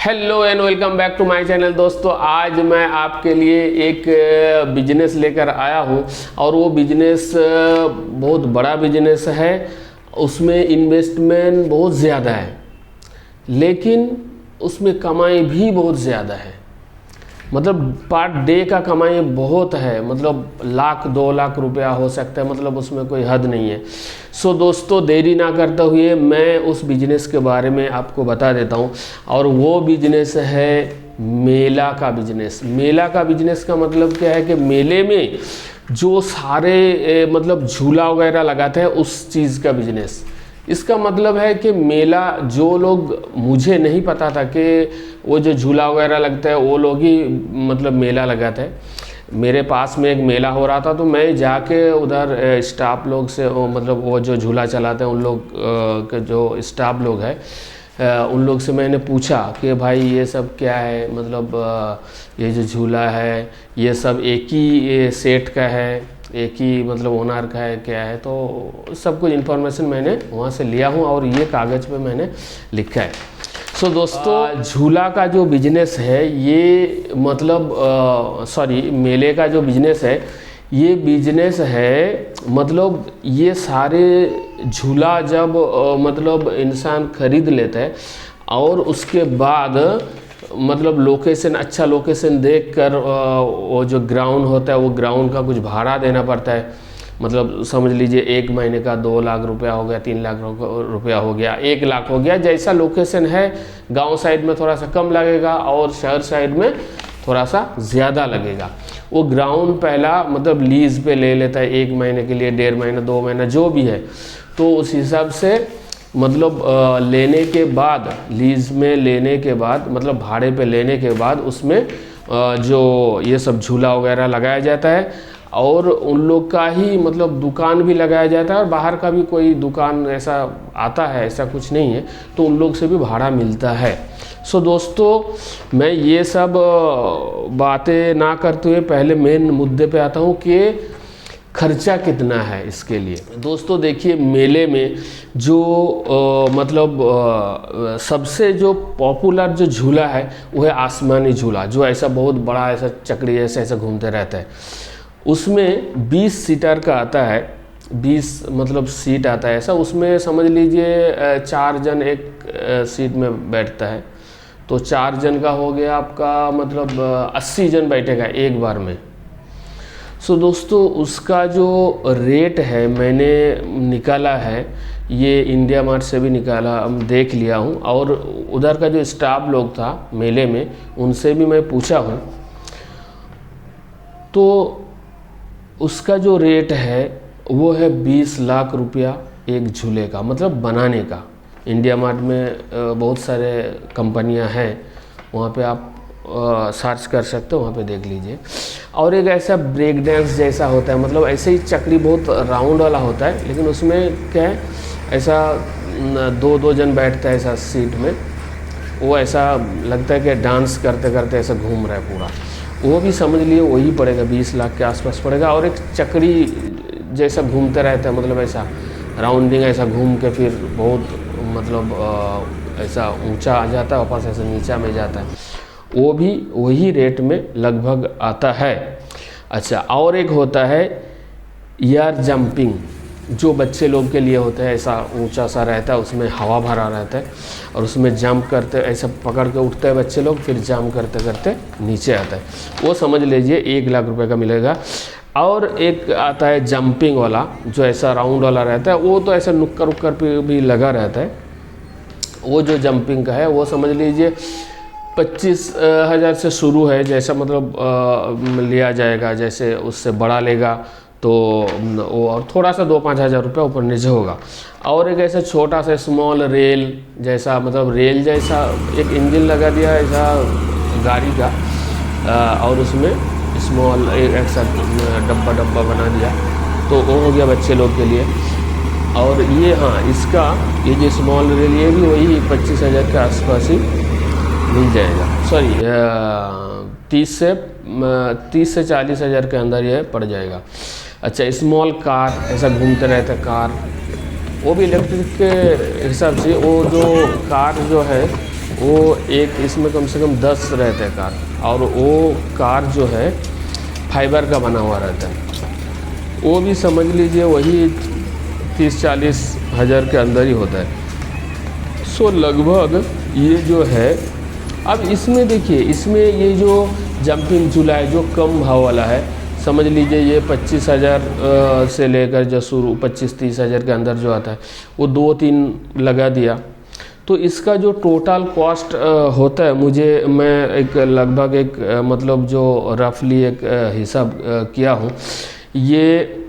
Hello and welcome back to my channel. दोस्तों, आज मैं आपके लिए एक बिजनेस लेकर आया हूं और वो बिजनेस बहुत बड़ा बिजनेस है। उसमें इन्वेस्टमेंट बहुत ज़्यादा है, लेकिन उसमें कमाई भी बहुत ज़्यादा है। मतलब पर डे का कमाई बहुत है, मतलब 1,00,000-2,00,000 रुपया हो सकता है, मतलब उसमें कोई हद नहीं है। सो दोस्तों, देरी ना करते हुए मैं उस बिज़नेस के बारे में आपको बता देता हूँ। और वो बिज़नेस है मेला का बिज़नेस। मेला का बिज़नेस का मतलब क्या है कि मेले में जो सारे मतलब झूला वगैरह लगाते हैं, उस चीज़ का बिज़नेस। इसका मतलब है कि मेला, जो लोग, मुझे नहीं पता था कि वो जो झूला वगैरह लगता है वो लोग ही मतलब मेला लगाते हैं। मेरे पास में एक मेला हो रहा था, तो मैं जाके उधर स्टाफ लोग से मतलब वो जो झूला चलाते हैं उन लोग के जो स्टाफ लोग हैं उन लोग से मैंने पूछा कि भाई ये सब क्या है, मतलब ये जो झूला है ये सब एक ही सेट का है, एक ही मतलब ओनर का है, क्या है। तो सब कुछ इन्फॉर्मेशन मैंने वहाँ से लिया हूँ और ये कागज़ पे मैंने लिखा है। सो दोस्तों, झूला का जो बिजनेस है ये मतलब मेले का जो बिजनेस है ये बिजनेस है, मतलब ये सारे झूला जब मतलब इंसान खरीद लेता है और उसके बाद मतलब लोकेशन, अच्छा लोकेशन देखकर वो जो ग्राउंड होता है वो ग्राउंड का कुछ भाड़ा देना पड़ता है। मतलब समझ लीजिए 1 महीने का 2,00,000 रुपया हो गया, 3,00,000 रुपया हो गया, 1,00,000 हो गया। जैसा लोकेशन है, गांव साइड में थोड़ा सा कम लगेगा और शहर साइड में थोड़ा सा ज़्यादा लगेगा। वो ग्राउंड पहला मतलब लीज़ पे ले लेता है 1 महीने के लिए, 1.5 महीना, 2 महीना, जो भी है। तो उस हिसाब से मतलब लेने के बाद, लीज़ में लेने के बाद, मतलब भाड़े पे लेने के बाद उसमें जो ये सब झूला वगैरह लगाया जाता है और उन लोग का ही मतलब दुकान भी लगाया जाता है और बाहर का भी कोई दुकान ऐसा आता है, ऐसा कुछ नहीं है, तो उन लोग से भी भाड़ा मिलता है। सो दोस्तों, मैं ये सब बातें ना करते हुए पहले मेन मुद्दे पे आता हूँ कि खर्चा कितना है इसके लिए। दोस्तों देखिए, मेले में जो मतलब सबसे जो पॉपुलर जो झूला है वो है आसमानी झूला, जो ऐसा बहुत बड़ा ऐसा चक्री जैसे ऐसा घूमते रहता है। उसमें 20 सीटर का आता है, 20 मतलब सीट आता है ऐसा। उसमें समझ लीजिए 4 जन एक सीट में बैठता है, तो 4 जन का हो गया आपका मतलब 80 जन बैठेगा एक बार में। सो दोस्तों, उसका जो रेट है मैंने निकाला है, ये इंडिया मार्ट से भी निकाला, देख लिया हूँ। और उधर का जो स्टाफ लोग था मेले में, उनसे भी मैं पूछा हूँ, तो उसका जो रेट है वो है 20 लाख रुपया एक झूले का, मतलब बनाने का। इंडिया मार्ट में बहुत सारे कंपनियां हैं, वहाँ पे आप सर्च कर सकते हो, वहाँ पे देख लीजिए। और एक ऐसा ब्रेक डांस जैसा होता है, मतलब ऐसे ही चक्री बहुत राउंड वाला होता है, लेकिन उसमें क्या है, ऐसा 2-2 जन बैठता है ऐसा सीट में। वो ऐसा लगता है कि डांस करते करते ऐसा घूम रहा है पूरा। वो भी समझ लिए वही पड़ेगा, 20 लाख के आसपास पड़ेगा। और एक चक्री जैसा घूमते रहता है, मतलब ऐसा राउंडिंग ऐसा घूम के फिर बहुत मतलब ऐसा ऊंचा आ जाता है, वापस ऐसा नीचा में जाता है, वो भी वही रेट में लगभग आता है। अच्छा, और एक होता है एयर जंपिंग, जो बच्चे लोग के लिए होता है, ऐसा ऊंचा सा रहता है, उसमें हवा भरा रहता है और उसमें जंप करते, ऐसा पकड़ के उठते हैं बच्चे लोग, फिर जंप करते करते नीचे आता है। वो समझ लीजिए 1,00,000 रुपये का मिलेगा। और एक आता है जंपिंग वाला, जो ऐसा राउंड वाला रहता है, वो तो ऐसा नुक्कर उक्कर पे भी लगा रहता है। वो जो जंपिंग का है वो समझ लीजिए 25,000 से शुरू है, जैसा मतलब लिया जाएगा। जैसे उससे बड़ा लेगा तो वो और थोड़ा सा 2-5 हज़ार रुपये ऊपर नीचे होगा। और एक ऐसा छोटा सा स्मॉल रेल जैसा, मतलब रेल जैसा एक इंजन लगा दिया ऐसा गाड़ी का, और उसमें स्मॉल एक ऐसा डब्बा बना दिया, तो वो हो गया बच्चे लोग के लिए। और ये हाँ, इसका ये जो स्मॉल रेल, ये भी वही 25,000 के आसपास ही मिल जाएगा। सॉरी, 30 से 40 हज़ार के अंदर ये पड़ जाएगा। अच्छा, स्मॉल कार ऐसा घूमते रहता है कार, वो भी इलेक्ट्रिक के हिसाब से। वो जो कार जो है वो एक इसमें कम से कम 10 रहते हैं कार, और वो कार जो है फाइबर का बना हुआ रहता है। वो भी समझ लीजिए वही 30-40 हज़ार के अंदर ही होता है। सो लगभग ये जो है, अब इसमें देखिए, इसमें ये जो जंपिंग झूला है जो कम भाव वाला है, समझ लीजिए ये 25,000 से लेकर जो शुरू 25-30 हज़ार के अंदर जो आता है वो 2-3 लगा दिया, तो इसका जो टोटल कॉस्ट होता है, मैं एक लगभग एक मतलब जो रफली एक हिसाब किया हूँ, ये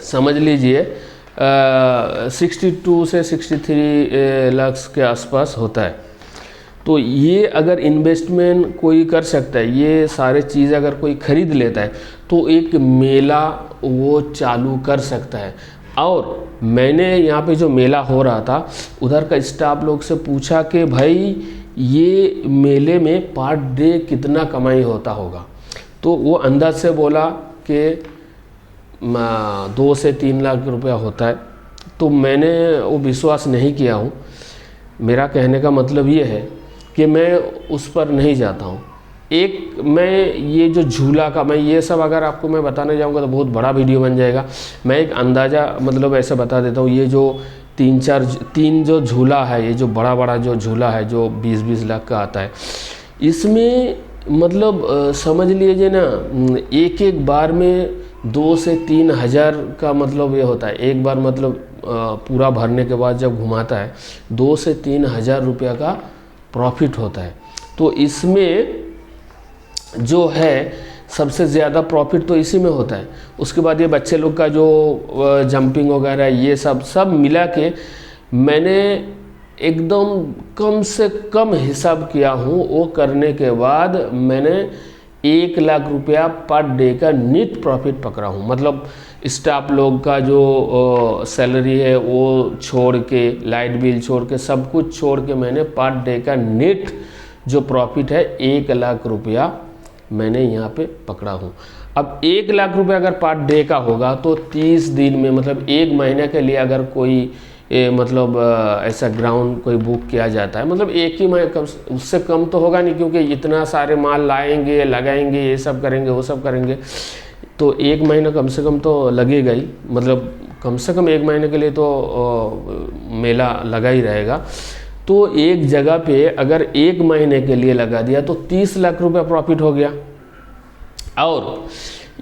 समझ लीजिए 62 से 63 लाख के आसपास होता है। तो ये अगर इन्वेस्टमेंट कोई कर सकता है, ये सारे चीज़ अगर कोई ख़रीद लेता है, तो एक मेला वो चालू कर सकता है। और मैंने यहाँ पे जो मेला हो रहा था, उधर का स्टाफ लोग से पूछा कि भाई ये मेले में पर डे कितना कमाई होता होगा, तो वो अंदाज से बोला कि 2 से 3 लाख रुपया होता है। तो मैंने वो विश्वास नहीं किया हूँ। मेरा कहने का मतलब ये है कि मैं उस पर नहीं जाता हूँ। एक मैं ये जो झूला का, मैं ये सब अगर आपको मैं बताने जाऊँगा तो बहुत बड़ा वीडियो बन जाएगा। मैं एक अंदाज़ा मतलब ऐसे बता देता हूँ। ये जो 3 जो झूला है, ये जो बड़ा बड़ा जो झूला है जो 20-20 लाख का आता है, इसमें मतलब समझ लीजिए ना, एक बार में 2 से 3 हज़ार का मतलब ये होता है। एक बार मतलब पूरा भरने के बाद जब घुमाता है 2 से 3 हज़ार रुपया का प्रॉफिट होता है। तो इसमें जो है सबसे ज़्यादा प्रॉफिट तो इसी में होता है। उसके बाद ये बच्चे लोग का जो जंपिंग वगैरह ये सब मिला के मैंने एकदम कम से कम हिसाब किया हूँ। वो करने के बाद मैंने 1 लाख रुपया पर डे का नेट प्रॉफिट पकड़ा हूँ। मतलब स्टाफ लोग का जो सैलरी है वो छोड़ के, लाइट बिल छोड़ के, सब कुछ छोड़ के मैंने पर डे का नेट जो प्रॉफिट है 1 लाख रुपया मैंने यहाँ पे पकड़ा हूँ। अब 1 लाख रुपया अगर पर डे का होगा तो 30 दिन में, मतलब 1 महीने के लिए अगर कोई मतलब ऐसा ग्राउंड कोई बुक किया जाता है, मतलब एक ही महीने, उससे कम तो होगा नहीं, क्योंकि इतना सारे माल लाएंगे, लगाएंगे, ये सब करेंगे, वो सब करेंगे, तो 1 महीना कम से कम तो लगेगा ही। मतलब कम से कम 1 महीने के लिए तो मेला लगा ही रहेगा। तो एक जगह पे अगर 1 महीने के लिए लगा दिया तो 30 लाख रुपया प्रॉफिट हो गया। और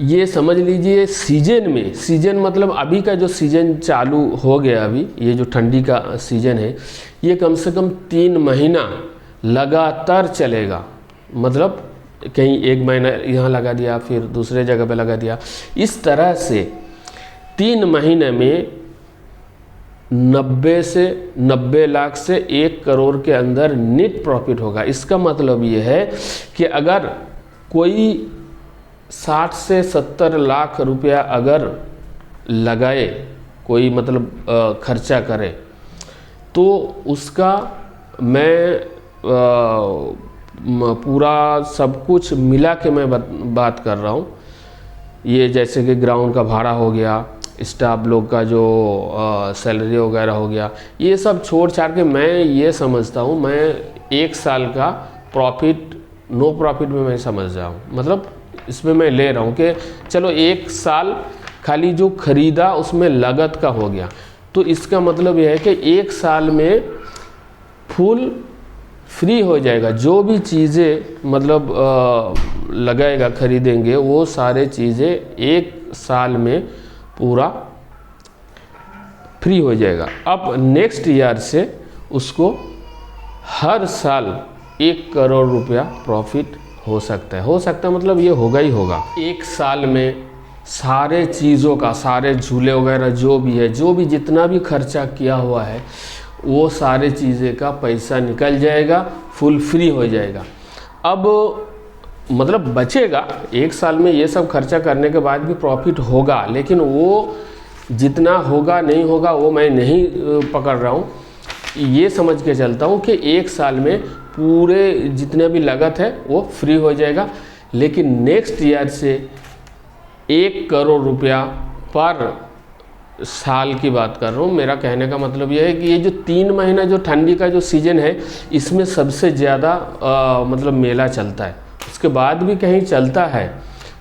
ये समझ लीजिए सीजन में, सीजन मतलब अभी का जो सीजन चालू हो गया, अभी ये जो ठंडी का सीजन है, ये कम से कम 3 महीना लगातार चलेगा। मतलब कहीं 1 महीना यहाँ लगा दिया, फिर दूसरे जगह पे लगा दिया, इस तरह से 3 महीने में 90 लाख से 1 करोड़ के अंदर नेट प्रॉफिट होगा। इसका मतलब ये है कि अगर कोई 60 से 70 लाख रुपया अगर लगाए, कोई मतलब खर्चा करे, तो उसका मैं पूरा सब कुछ मिला के मैं बात कर रहा हूँ। ये जैसे कि ग्राउंड का भाड़ा हो गया, स्टाफ लोग का जो सैलरी वगैरह हो गया, ये सब छोड़ छाड़ के मैं ये समझता हूँ, मैं 1 साल का प्रॉफिट नो प्रॉफिट में मैं समझ रहा हूँ। मतलब इसमें मैं ले रहा हूँ कि चलो 1 साल खाली जो खरीदा उसमें लागत का हो गया, तो इसका मतलब यह है कि 1 साल में फुल फ्री हो जाएगा। जो भी चीज़ें मतलब लगाएगा, खरीदेंगे, वो सारे चीज़ें 1 साल में पूरा फ्री हो जाएगा। अब नेक्स्ट ईयर से उसको हर साल 1 करोड़ रुपया प्रॉफिट हो सकता है मतलब ये होगा ही होगा। 1 साल में सारे चीज़ों का, सारे झूले वगैरह जो भी है, जो भी जितना भी खर्चा किया हुआ है, वो सारे चीज़ें का पैसा निकल जाएगा, फुल फ्री हो जाएगा। अब मतलब बचेगा 1 साल में, ये सब खर्चा करने के बाद भी प्रॉफिट होगा, लेकिन वो जितना होगा नहीं होगा वो मैं नहीं पकड़ रहा हूँ। ये समझ के चलता हूँ कि 1 साल में पूरे जितने भी लागत है वो फ्री हो जाएगा। लेकिन नेक्स्ट ईयर से 1 करोड़ रुपया पर साल की बात कर रहा हूँ। मेरा कहने का मतलब यह है कि ये जो 3 महीना जो ठंडी का जो सीज़न है, इसमें सबसे ज़्यादा मतलब मेला चलता है। उसके बाद भी कहीं चलता है,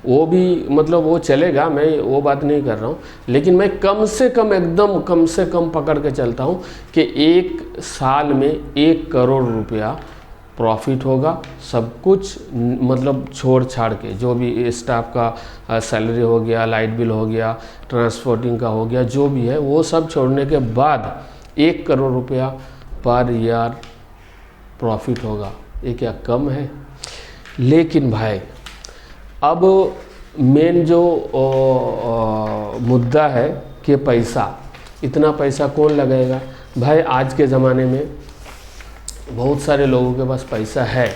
वो भी मतलब वो चलेगा, मैं वो बात नहीं कर रहा हूँ, लेकिन मैं कम से कम एकदम कम से कम पकड़ के चलता हूँ कि 1 साल में 1 करोड़ रुपया प्रॉफिट होगा। सब कुछ मतलब छोड़ छाड़ के, जो भी स्टाफ का सैलरी हो गया, लाइट बिल हो गया, ट्रांसपोर्टिंग का हो गया, जो भी है वो सब छोड़ने के बाद 1 करोड़ रुपया पर ईयर प्रॉफिट होगा। ये क्या कम है? लेकिन भाई अब मेन जो मुद्दा है कि पैसा, इतना पैसा कौन लगाएगा भाई? आज के ज़माने में बहुत सारे लोगों के पास पैसा है,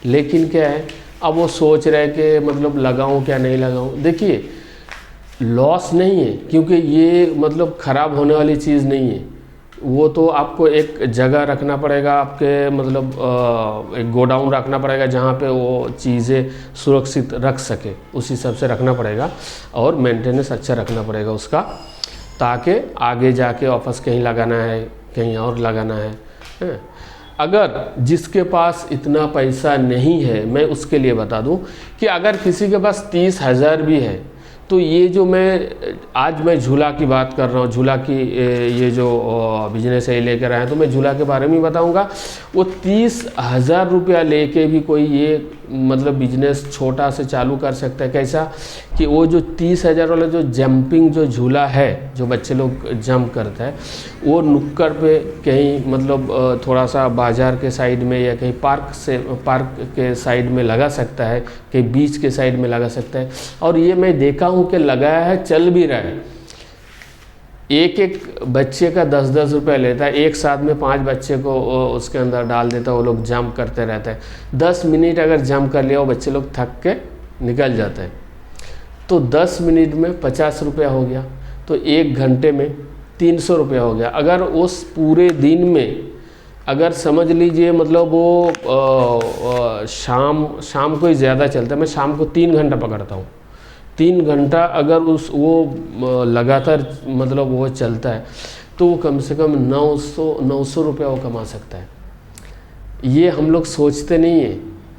लेकिन क्या है, अब वो सोच रहे हैं कि मतलब लगाऊं क्या नहीं लगाऊं। देखिए, लॉस नहीं है, क्योंकि ये मतलब ख़राब होने वाली चीज़ नहीं है। वो तो आपको एक जगह रखना पड़ेगा, आपके मतलब एक गोडाउन रखना पड़ेगा जहाँ पे वो चीज़ें सुरक्षित रख सके, उस हिसाब से रखना पड़ेगा और मेंटेनेंस अच्छा रखना पड़ेगा उसका, ताकि आगे जाके वापस कहीं लगाना है, कहीं और लगाना है। अगर जिसके पास इतना पैसा नहीं है, मैं उसके लिए बता दूं कि अगर किसी के पास 30,000 भी है, तो ये जो आज मैं झूला की बात कर रहा हूँ, झूला की ये जो बिजनेस है लेकर आए हैं, तो मैं झूला के बारे में बताऊंगा। वो 30,000 रुपया लेके भी कोई ये मतलब बिजनेस छोटा से चालू कर सकता है। कैसा कि वो जो 30,000 वाला जो जंपिंग जो झूला है, जो बच्चे लोग जंप करते हैं, वो नुक्कड़ पे कहीं मतलब थोड़ा सा बाज़ार के साइड में या कहीं पार्क के साइड में लगा सकता है, कहीं बीच के साइड में लगा सकता है। और ये मैं देखा हूँ कि लगाया है, चल भी रहा है। एक बच्चे का 10-10 रुपये लेता है, एक साथ में 5 बच्चे को उसके अंदर डाल देता है, वो लोग जंप करते रहते हैं। 10 मिनट अगर जंप कर लिया, वो बच्चे लोग थक के निकल जाते हैं, तो 10 मिनट में 50 रुपया हो गया, तो 1 घंटे में 300 रुपया हो गया। अगर उस पूरे दिन में अगर समझ लीजिए मतलब वो शाम को ही ज़्यादा चलता है, मैं शाम को 3 घंटा पकड़ता हूँ, 3 घंटा अगर वो लगातार मतलब वो चलता है, तो वो कम से कम 900 रुपया वो कमा सकता है। ये हम लोग सोचते नहीं है।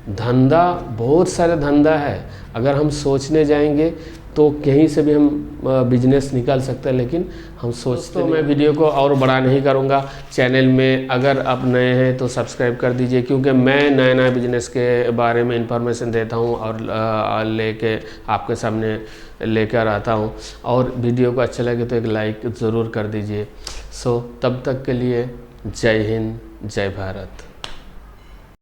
धंधा, बहुत सारे धंधा है, अगर हम सोचने जाएंगे तो कहीं से भी हम बिजनेस निकाल सकते हैं, लेकिन हम सोचते नहीं। मैं वीडियो को और बड़ा नहीं करूंगा। चैनल में अगर आप नए हैं तो सब्सक्राइब कर दीजिए, क्योंकि मैं नया बिजनेस के बारे में इंफॉर्मेशन देता हूं और लेके आपके सामने लेकर आता हूं। और वीडियो को अच्छा लगे तो एक लाइक ज़रूर कर दीजिए। तब तक के लिए जय हिंद, जय भारत।